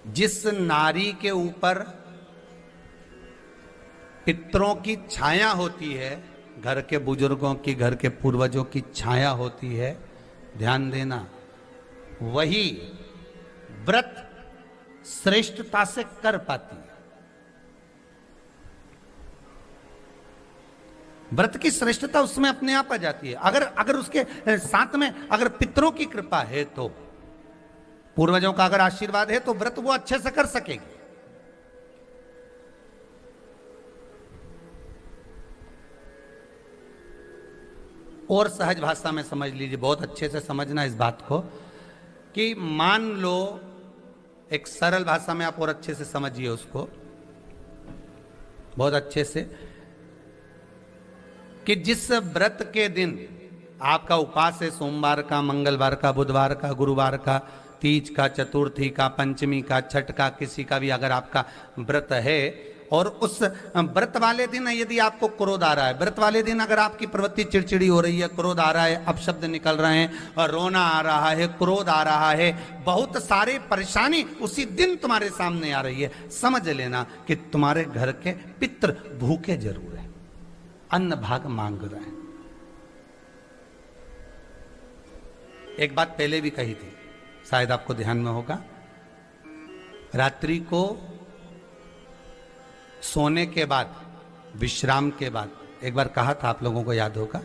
जिस नारी के ऊपर पितरों की छाया होती है, घर के बुजुर्गों की, घर के पूर्वजों की छाया होती है, ध्यान देना, वही व्रत श्रेष्ठता से कर पाती है। व्रत की श्रेष्ठता उसमें अपने आप आ जाती है। अगर उसके साथ में अगर पितरों की कृपा है, तो पूर्वजों का अगर आशीर्वाद है, तो व्रत वो अच्छे से कर सकेगी। और सहज भाषा में समझ लीजिए, बहुत अच्छे से समझना इस बात को, कि मान लो, एक सरल भाषा में आप और अच्छे से समझिए उसको, बहुत अच्छे से, कि जिस व्रत के दिन आपका उपवास है, सोमवार का, मंगलवार का, बुधवार का, गुरुवार का, तीज का, चतुर्थी का, पंचमी का, छठ का, किसी का भी अगर आपका व्रत है, और उस व्रत वाले दिन यदि आपको क्रोध आ रहा है, व्रत वाले दिन अगर आपकी प्रवृत्ति चिड़चिड़ी हो रही है, क्रोध आ रहा है, अपशब्द निकल रहे हैं, और रोना आ रहा है, क्रोध आ रहा है, बहुत सारे परेशानी उसी दिन तुम्हारे सामने आ रही है, समझ लेना कि तुम्हारे घर के पितृ भूखे जरूर है, अन्न भाग मांग रहे हैं। एक बात पहले भी कही थी, शायद आपको ध्यान में होगा, रात्रि को सोने के बाद, विश्राम के बाद, एक बार कहा था, आप लोगों को याद होगा,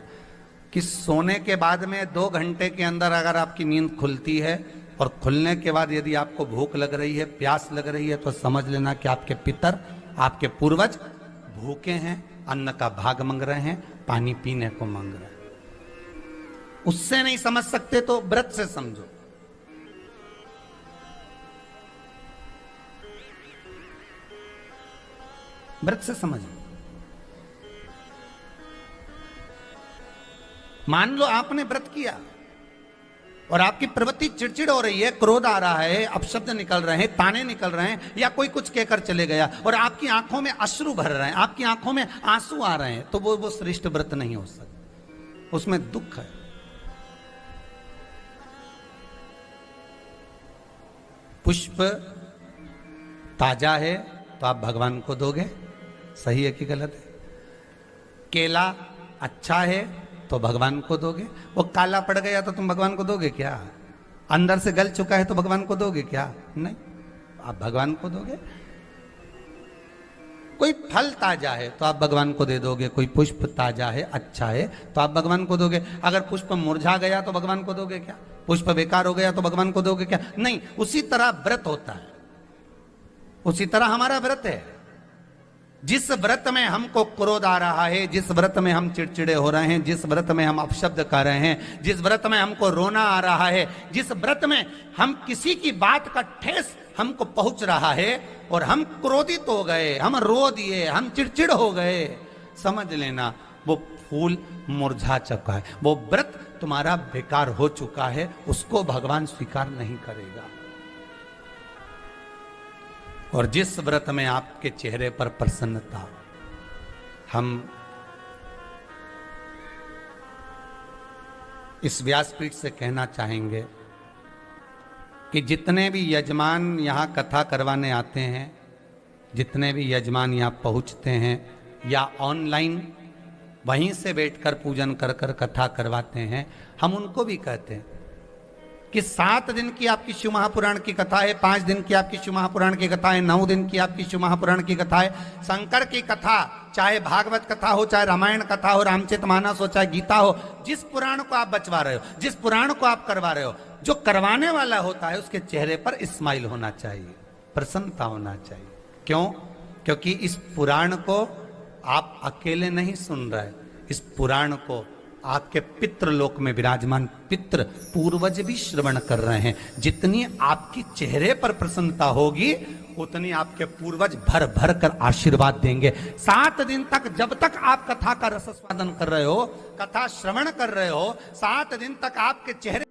कि सोने के बाद में 2 घंटे के अंदर अगर आपकी नींद खुलती है, और खुलने के बाद यदि आपको भूख लग रही है, प्यास लग रही है, तो समझ लेना कि आपके पितर, आपके पूर्वज भूखे हैं, अन्न का भाग मांग रहे हैं, पानी पीने को मांग रहे हैं। उससे नहीं समझ सकते तो व्रत से समझो। व्रत से समझो। मान लो आपने व्रत किया और आपकी प्रवृत्ति चिड़चिड़ हो रही है, क्रोध आ रहा है, अपशब्द निकल रहे हैं, ताने निकल रहे हैं, या कोई कुछ कहकर चले गया, और आपकी आंखों में अश्रु भर रहे हैं, आपकी आंखों में आंसू आ रहे हैं, तो वो श्रेष्ठ व्रत नहीं हो सकता, उसमें दुख है। पुष्प ताजा है तो आप भगवान को दोगे, सही है कि गलत है? केला अच्छा है तो भगवान को दोगे, वो काला पड़ गया तो तुम भगवान को दोगे क्या? अंदर से गल चुका है तो भगवान को दोगे क्या? नहीं, आप भगवान को दोगे। कोई फल ताजा है तो आप भगवान को दे दोगे, कोई पुष्प ताजा है, अच्छा है, तो आप भगवान को दोगे। अगर पुष्प मुरझा गया तो भगवान को दोगे क्या? पुष्प बेकार हो गया तो भगवान को दोगे क्या? नहीं। उसी तरह व्रत होता है, उसी तरह हमारा व्रत है। जिस व्रत में हमको क्रोध आ रहा है, जिस व्रत में हम चिड़चिड़े हो रहे हैं, जिस व्रत में हम अपशब्द कर रहे हैं, जिस व्रत में हमको रोना आ रहा है, जिस व्रत में हम किसी की बात का ठेस हमको पहुंच रहा है और हम क्रोधित हो गए, हम रो दिए, हम चिड़चिड़ हो गए, समझ लेना वो फूल मुरझा चुका है, वो व्रत तुम्हारा बेकार हो चुका है, उसको भगवान स्वीकार नहीं करेगा। और जिस व्रत में आपके चेहरे पर प्रसन्नता, हम इस व्यासपीठ से कहना चाहेंगे कि जितने भी यजमान यहाँ कथा करवाने आते हैं, जितने भी यजमान यहाँ पहुँचते हैं या ऑनलाइन वहीं से बैठकर पूजन कर कर कथा करवाते हैं, हम उनको भी कहते हैं कि 7 दिन की आपकी शिव महापुराण की कथा है, 5 दिन की आपकी शिव महापुराण की कथा है, 9 दिन की आपकी शिव महापुराण की कथा है। शंकर की कथा, चाहे भागवत कथा हो, चाहे रामायण कथा हो, रामचरितमानस हो, चाहे गीता हो, जिस पुराण को आप बचवा रहे हो, जिस पुराण को आप करवा रहे हो, जो करवाने वाला होता है उसके चेहरे पर स्माइल होना चाहिए, प्रसन्नता होना चाहिए। क्यों? क्योंकि इस पुराण को आप अकेले नहीं सुन रहे, इस पुराण को आपके पितृलोक में विराजमान पितृ पूर्वज भी श्रवण कर रहे हैं। जितनी आपकी चेहरे पर प्रसन्नता होगी, उतनी आपके पूर्वज भर भर कर आशीर्वाद देंगे। 7 दिन तक, जब तक आप कथा का रस स्वादन कर रहे हो, कथा श्रवण कर रहे हो, 7 दिन तक आपके चेहरे